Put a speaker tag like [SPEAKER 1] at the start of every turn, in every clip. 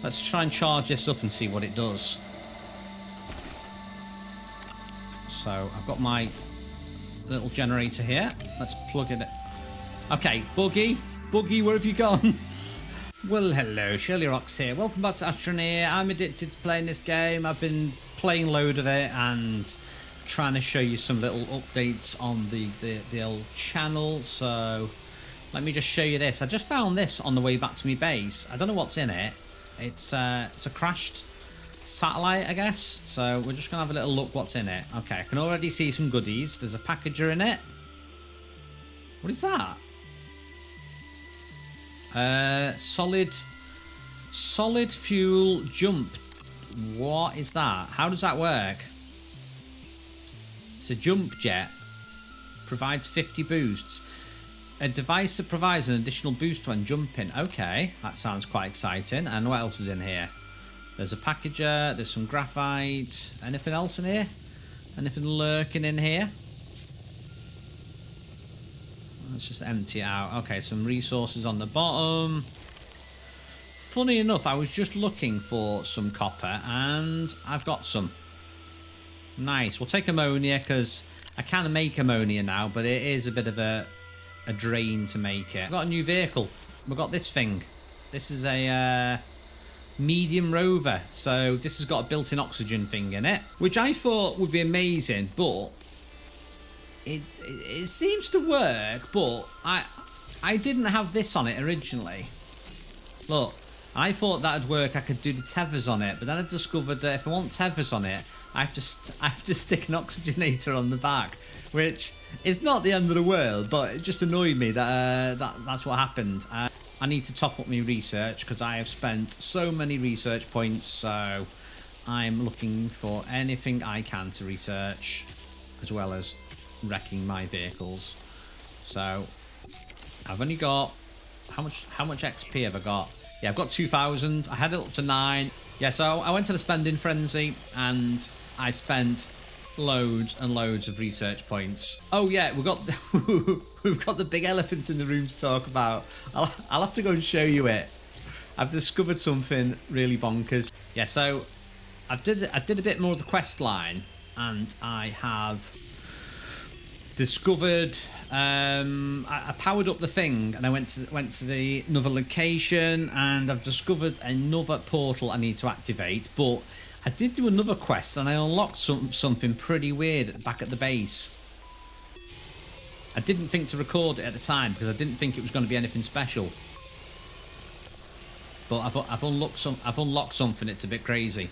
[SPEAKER 1] Let's try and charge this up and see what it does. So I've got my little generator here. Let's plug it in. Okay, Buggy, where have you gone? Well, hello, shirlierox here. Welcome back to Astroneer. I'm addicted to playing this game. I've been playing a load of it and trying to show you some little updates on the old channel. So let me just show you this. I just found this on the way back to my base. I don't know what's in it. It's a crashed satellite, I guess. So we're just gonna have a little look what's in it. Okay, I can already see some goodies. There's a packager in it. What is that? Solid fuel jump. What is that? How does that work? It's a jump jet. Provides 50 boosts. A device that provides an additional boost when jumping. Okay, that sounds quite exciting. And what else is in here? There's a packager. There's some graphite. Anything else in here? Anything lurking in here? Let's just empty it out. Okay, some resources on the bottom. Funny enough, I was just looking for some copper and I've got some. Nice. We'll take ammonia because I can make ammonia now, but it is a bit of a drain to make it. We've got a new vehicle. We've got this thing. This is a medium rover. So this has got a built-in oxygen thing in it, which I thought would be amazing, but it seems to work, but I didn't have this on it originally. Look, I thought that'd work. I could do the tethers on it, but then I discovered that if I want tethers on it, I have to stick an oxygenator on the back, which is not the end of the world, but it just annoyed me that that's what happened. I need to top up my research because I have spent so many research points, so I'm looking for anything I can to research, as well as wrecking my vehicles. So I've only got how much XP have I got? Yeah, I've got 2,000. I had it up to 9. Yeah, so I went to the spending frenzy and I spent loads and loads of research points. Oh yeah, we've got the big elephant in the room to talk about. I'll have to go and show you it. I've discovered something really bonkers. Yeah, so I did a bit more of the quest line, and I have discovered I powered up the thing and I went to the another location, and I've discovered another portal I need to activate. But I did do another quest and I unlocked something pretty weird back at the base. I didn't think to record it at the time because I didn't think it was going to be anything special. But I've unlocked something. It's a bit crazy.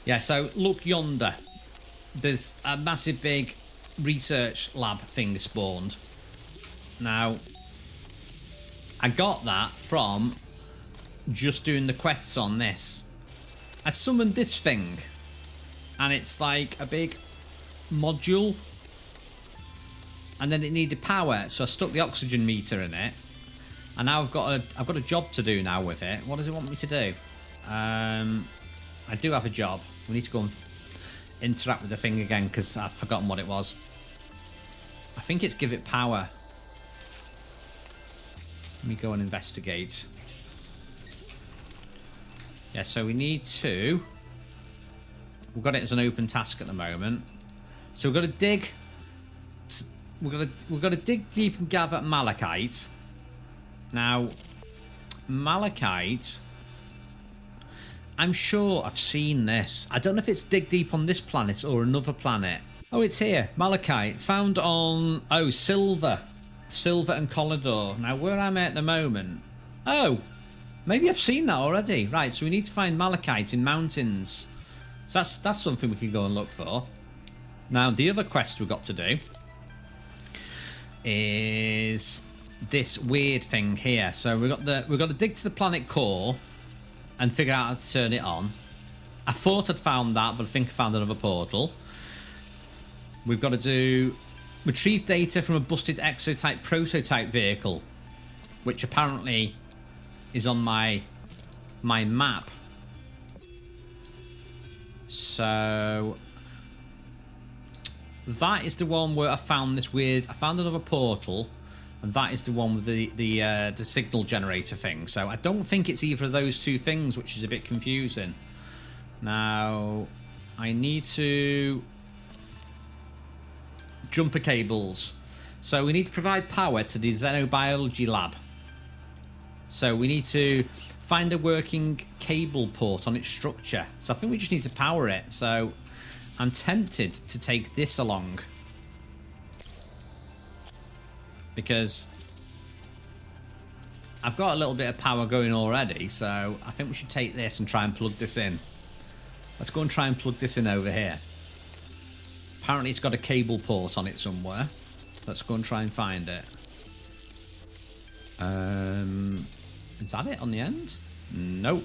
[SPEAKER 1] Yeah, so look yonder. There's a massive big research lab thing spawned. Now, I got that from just doing the quests on this. I summoned this thing, and it's like a big module, and then it needed power, so I stuck the oxygen meter in it, and now I've got a job to do now with it. What does it want me to do? I do have a job. We need to go and interact with the thing again because I've forgotten what it was. I think it's give it power. Let me go and investigate. Yeah, so we need to. We've got it as an open task at the moment. So we've got to dig. We've got to dig deep and gather malachite. Now, malachite, I'm sure I've seen this. I don't know if it's dig deep on this planet or another planet. Oh, it's here. Malachite found on silver and Collidor. Now, where I'm at the moment. Oh, maybe I've seen that already. Right, so we need to find malachite in mountains. So that's something we can go and look for. Now, the other quest we've got to do is this weird thing here. So we've got to dig to the planet core and figure out how to turn it on. I thought I'd found that, but I think I found another portal. We've got to retrieve data from a busted exotype prototype vehicle, which apparently is on my map. So that is the one where I found this weird. I found another portal, and that is the one with the signal generator thing. So I don't think it's either of those two things, which is a bit confusing. Now I need to jumper cables. So we need to provide power to the xenobiology lab. So we need to find a working cable port on its structure. So I think we just need to power it. So I'm tempted to take this along, because I've got a little bit of power going already. So I think we should take this and try and plug this in. Let's go and try and plug this in over here. Apparently it's got a cable port on it somewhere. Let's go and try and find it. Is that it on the end? Nope.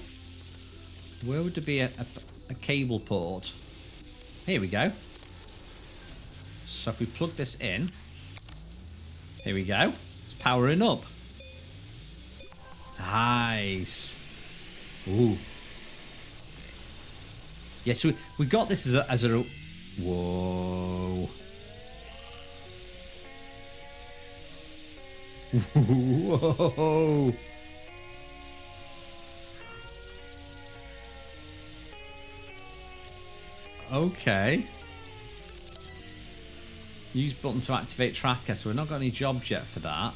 [SPEAKER 1] Where would there be a cable port? Here we go. So if we plug this in, here we go. It's powering up. Nice. Ooh. Yes, we got this as a whoa. Whoa. Okay. Use button to activate tracker. So we've not got any jobs yet for that.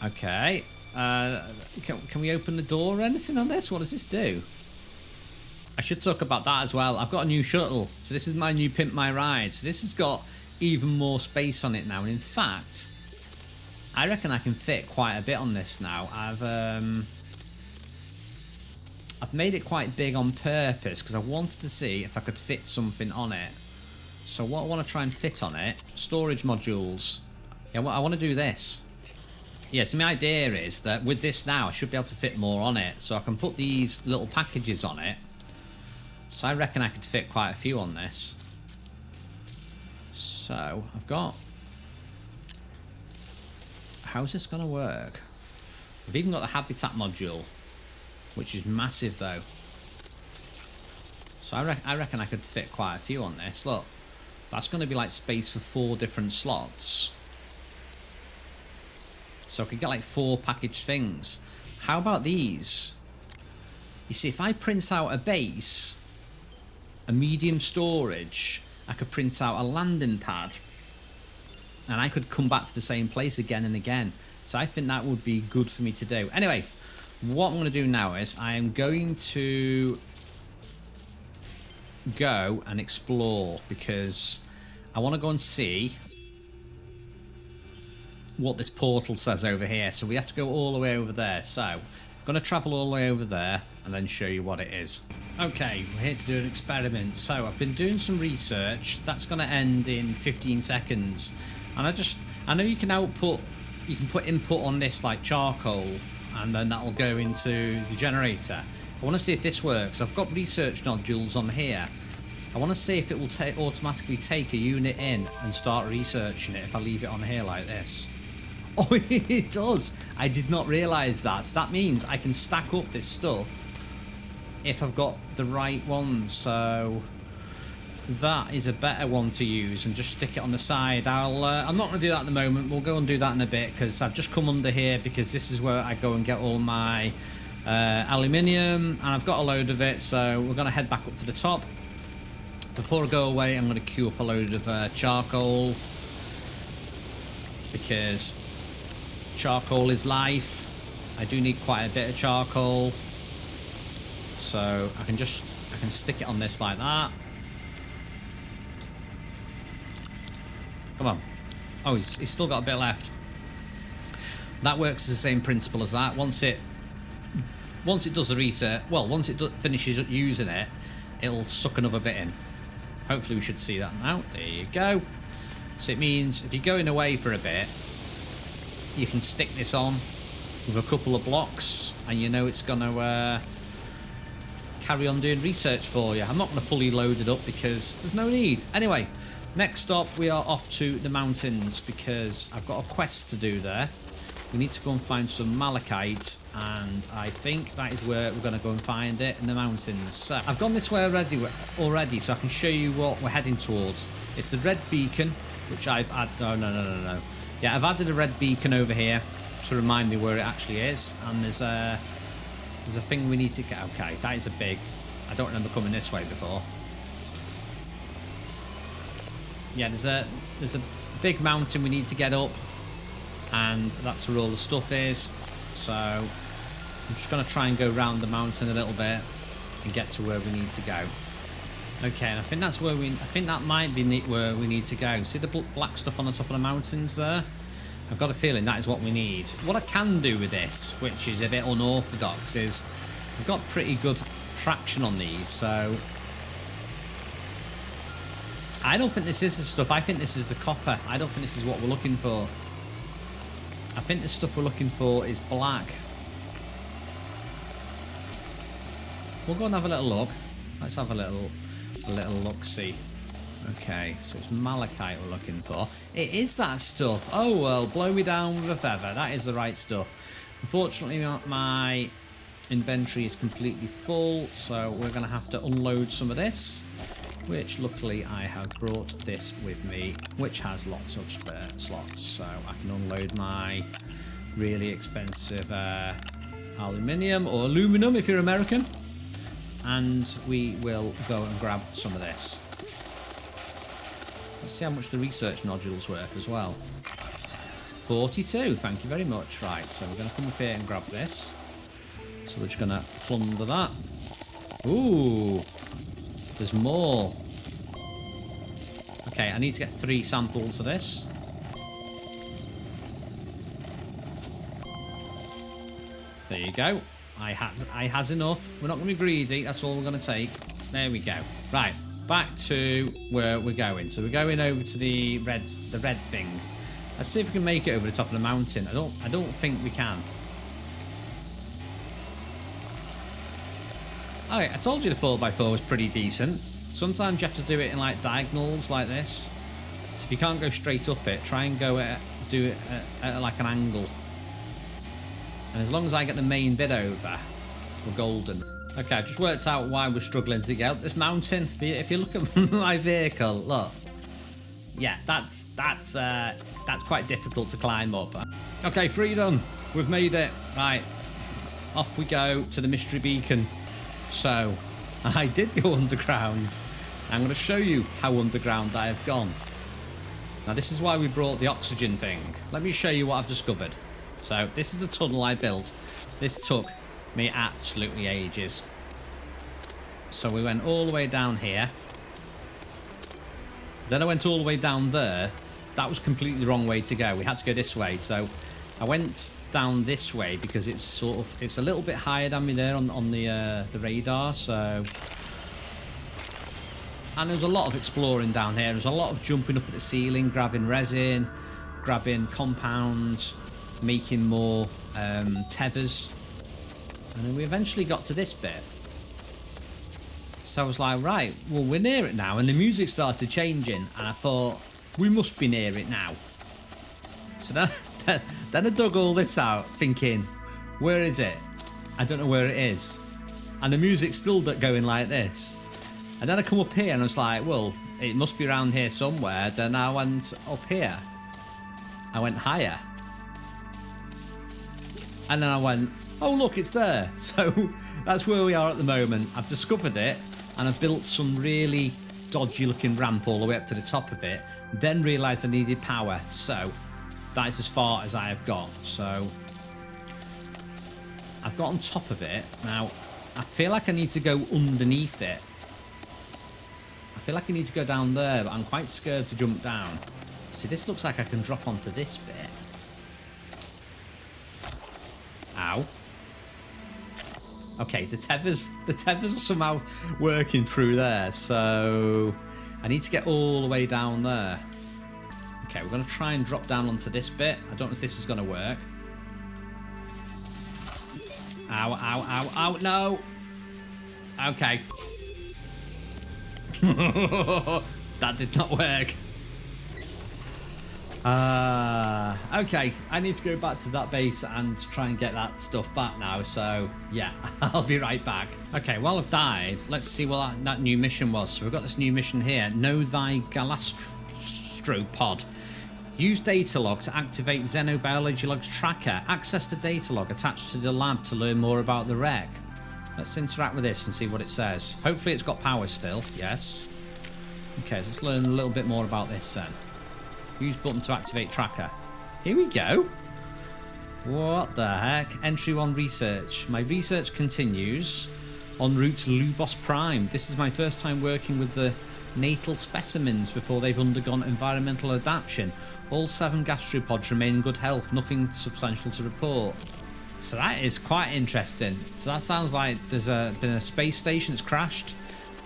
[SPEAKER 1] Okay. Can we open the door or anything on this? What does this do? I should talk about that as well. I've got a new shuttle. So this is my new Pimp My Ride. So this has got even more space on it now. And in fact, I reckon I can fit quite a bit on this now. I've made it quite big on purpose because I wanted to see if I could fit something on it. So what I want to try and fit on it, storage modules. Yeah, I want to do this. Yeah, so my idea is that with this now, I should be able to fit more on it. So I can put these little packages on it. So I reckon I could fit quite a few on this. So I've got... How's this going to work? I've even got the habitat module, which is massive though. So I reckon I could fit quite a few on this. Look, that's going to be like space for 4 different slots. So I could get like 4 packaged things. How about these? You see, if I print out a base, a medium storage, I could print out a landing pad, and I could come back to the same place again and again. So I think that would be good for me to do. Anyway, what I'm going to do now is I am going to go and explore, because I want to go and see what this portal says over here. So we have to go all the way over there. So I'm going to travel all the way over there and then show you what it is. Okay, we're here to do an experiment. So I've been doing some research. That's going to end in 15 seconds. And I know you can put input on this like charcoal, and then that'll go into the generator. I want to see if this works. I've got research nodules on here. I want to see if it will automatically take a unit in and start researching it if I leave it on here like this. Oh, it does. I did not realise that. So that means I can stack up this stuff if I've got the right one. So that is a better one to use, and just stick it on the side. I'm not going to do that at the moment. We'll go and do that in a bit, because I've just come under here because this is where I go and get all my aluminium, and I've got a load of it. So we're going to head back up to the top. Before I go away, I'm going to queue up a load of charcoal, because charcoal is life. I do need quite a bit of charcoal, so I can stick it on this like that. Come on. Oh, he's still got a bit left. That works the same principle as that. Once it does the research, well, once it finishes using it, it'll suck another bit in. Hopefully we should see that now. There you go. So it means if you're going away for a bit, you can stick this on with a couple of blocks, and you know it's going to carry on doing research for you. I'm not going to fully load it up because there's no need. Anyway, next stop, we are off to the mountains, because I've got a quest to do there. We need to go and find some malachite, and I think that is where we're going to go and find it, in the mountains. So I've gone this way already, so I can show you what we're heading towards. It's the red beacon, which I've had... No. Yeah, I've added a red beacon over here to remind me where it actually is, and there's a thing we need to get. Okay, that is a big. I don't remember coming this way before. Yeah, there's a big mountain we need to get up, and that's where all the stuff is. So I'm just going to try and go round the mountain a little bit and get to where we need to go. Okay, and I think that's where I think that might be where we need to go. See the black stuff on the top of the mountains there? I've got a feeling that is what we need. What I can do with this, which is a bit unorthodox, is I've got pretty good traction on these, so I don't think this is the stuff. I think this is the copper. I don't think this is what we're looking for. I think the stuff we're looking for is black. We'll go and have a little look. Let's have a little look-see. Okay, so it's malachite we're looking for. It is that stuff. Oh, well, blow me down with a feather. That is the right stuff. Unfortunately, my inventory is completely full, so we're going to have to unload some of this, which luckily I have brought this with me, which has lots of spare slots, so I can unload my really expensive aluminium, or aluminum if you're American, and we will go and grab some of this. Let's see how much the research nodule's worth as well. 42, thank you very much. Right, so we're going to come up here and grab this. So we're just going to plunder that. Ooh, there's more. Okay, I need to get 3 samples of this. There you go. I has enough. We're not going to be greedy. That's all we're going to take. There we go. Right, back to where we're going. So we're going over to the red thing. Let's see if we can make it over the top of the mountain. I don't think we can. Alright, I told you the 4x4 was pretty decent. Sometimes you have to do it in like diagonals like this. So if you can't go straight up it, try and do it at like an angle. And as long as I get the main bit over, we're golden. Okay, I've just worked out why we're struggling to get up this mountain. If you look at my vehicle, look. Yeah, that's quite difficult to climb up. Okay, freedom. We've made it. Right, off we go to the mystery beacon. So, I did go underground. I'm going to show you how underground I have gone. Now, this is why we brought the oxygen thing. Let me show you what I've discovered. So, this is a tunnel I built. This took me absolutely ages. So, we went all the way down here. Then I went all the way down there. That was completely the wrong way to go. We had to go this way. So, I went down this way because it's a little bit higher than me there on the radar. So, and there's a lot of exploring down here. There's a lot of jumping up at the ceiling, grabbing resin, grabbing compounds, making more tethers, and then we eventually got to this bit. So I was like, right, well, we're near it now, and the music started changing, and I thought we must be near it now. So then I dug all this out, thinking, where is it? I don't know where it is, and the music's still going like this. And then I come up here, and I was like, well, it must be around here somewhere. Then I went up here. I went higher. And then I went, oh look, it's there. So that's where we are at the moment. I've discovered it, and I've built some really dodgy looking ramp all the way up to the top of it, then realised I needed power. So that is as far as I have got. So I've got on top of it. Now, I feel like I need to go underneath it. I feel like I need to go down there, but I'm quite scared to jump down. See, this looks like I can drop onto this bit. Ow. Okay, the tethers are somehow working through there, so I need to get all the way down there. Okay, we're going to try and drop down onto this bit. I don't know if this is going to work. Ow, ow, ow, ow, no! Okay. That did not work. Okay, I need to go back to that base and try and get that stuff back now, so yeah, I'll be right back. Okay, while I've died, let's see what that new mission was. So we've got this new mission here, Know Thy Galastropod. Use data log to activate Xenobiology Log's tracker. Access the data log attached to the lab to learn more about the wreck. Let's interact with this and see what it says. Hopefully it's got power still. Yes. Okay, let's learn a little bit more about this then. Use button to activate tracker. Here we go. What the heck? Entry 1 research. My research continues en route to Lubos Prime. This is my first time working with the natal specimens before they've undergone environmental adaptation. All 7 gastropods remain in good health, nothing substantial to report. So that is quite interesting. So that sounds like there's been a space station that's crashed.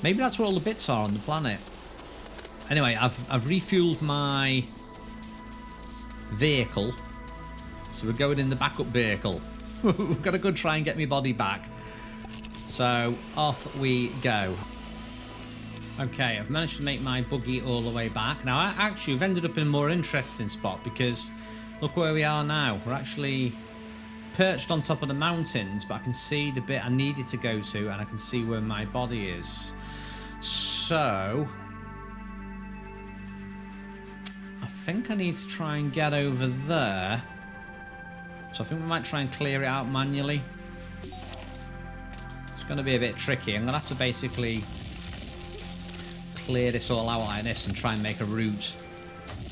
[SPEAKER 1] Maybe that's where all the bits are on the planet. Anyway, I've refueled my vehicle. So we're going in the backup vehicle. We've got to go try and get my body back. So off we go. Okay, I've managed to make my buggy all the way back. Now, I've ended up in a more interesting spot because look where we are now. We're actually perched on top of the mountains, but I can see the bit I needed to go to and I can see where my body is. So I think I need to try and get over there. So I think we might try and clear it out manually. It's going to be a bit tricky. I'm going to have to basically clear this all out like this and try and make a route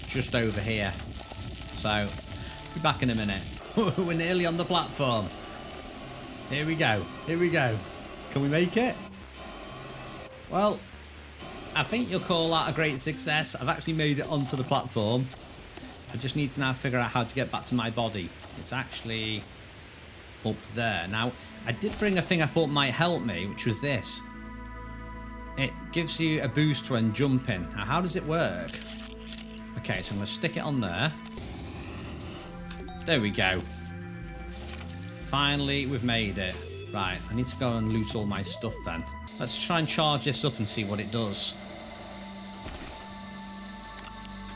[SPEAKER 1] just over here. So, be back in a minute. We're nearly on the platform. Here we go. Here we go. Can we make it? Well, I think you'll call that a great success. I've actually made it onto the platform. I just need to now figure out how to get back to my body. It's actually up there. Now, I did bring a thing I thought might help me, which was this. It gives you a boost when jumping. Now, how does it work? Okay, so I'm going to stick it on there. There we go. Finally, we've made it. Right, I need to go and loot all my stuff then. Let's try and charge this up and see what it does.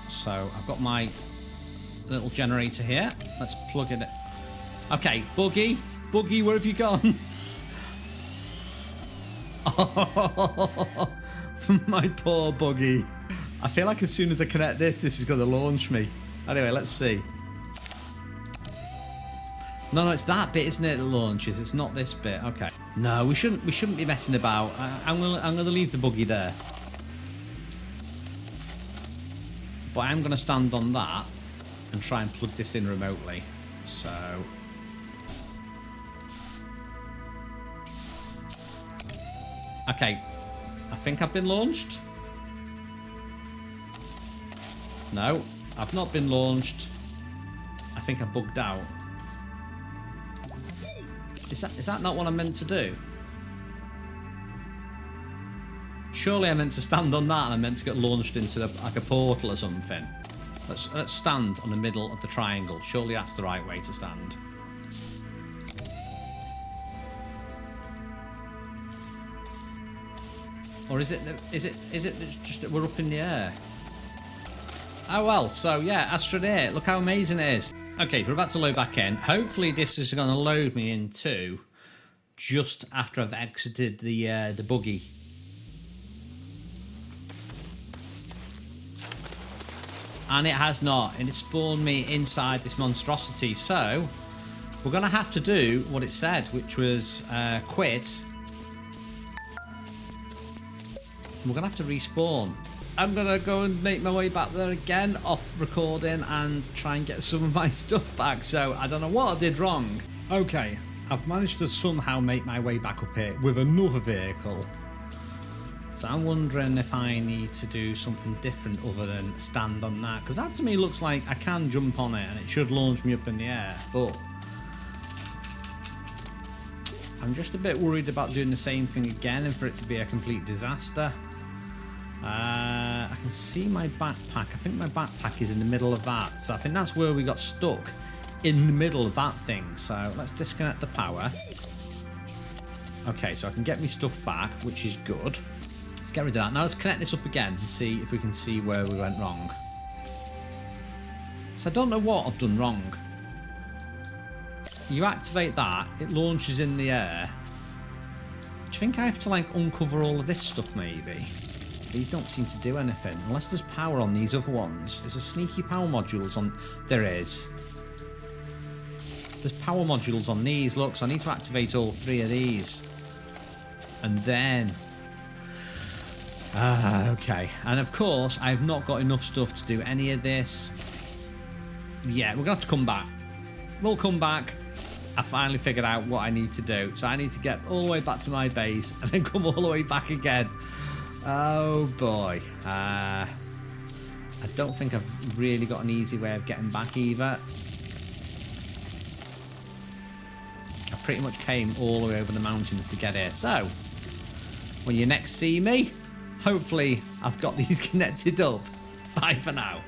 [SPEAKER 1] So, I've got my little generator here. Let's plug it in. Okay, Buggy. Buggy, where have you gone? Oh, my poor Buggy. I feel like as soon as I connect this is going to launch me. Anyway, let's see. No, it's that bit, isn't it, that launches? It's not this bit. Okay. No, we shouldn't be messing about. I'm gonna leave the Buggy there. But I'm gonna stand on that and try and plug this in remotely. So okay, I think I've been launched. No, I've not been launched. I think I bugged out. Is that not what I meant to do? Surely I meant to stand on that and I meant to get launched into like a portal or something. Let's stand on the middle of the triangle. Surely that's the right way to stand. Or is it just that we're up in the air? Oh well, so yeah, Astroneer, look how amazing it is. Okay, so we're about to load back in. Hopefully this is going to load me into just after I've exited the buggy. And it has not, and it spawned me inside this monstrosity. So we're going to have to do what it said, which was quit. We're going to have to respawn. I'm going to go and make my way back there again off recording and try and get some of my stuff back. So I don't know what I did wrong. Okay, I've managed to somehow make my way back up here with another vehicle. So I'm wondering if I need to do something different other than stand on that. Because that to me looks like I can jump on it and it should launch me up in the air. But I'm just a bit worried about doing the same thing again and for it to be a complete disaster. I can see my backpack. I think my backpack is in the middle of that. So I think that's where we got stuck. In the middle of that thing. So let's disconnect the power. Okay, so I can get my stuff back, which is good. Let's get rid of that. Now let's connect this up again and see if we can see where we went wrong. So I don't know what I've done wrong. You activate that, it launches in the air. Do you think I have to like uncover all of this stuff maybe? These don't seem to do anything. Unless there's power on these other ones. Is there sneaky power modules on... There is. There's power modules on these. Look, so I need to activate all 3 of these. And then... okay. And of course, I've not got enough stuff to do any of this. Yeah, we're going to have to come back. We'll come back. I finally figured out what I need to do. So I need to get all the way back to my base and then come all the way back again. Oh boy. I don't think I've really got an easy way of getting back either. I pretty much came all the way over the mountains to get here. So, when you next see me, hopefully I've got these connected up. Bye for now.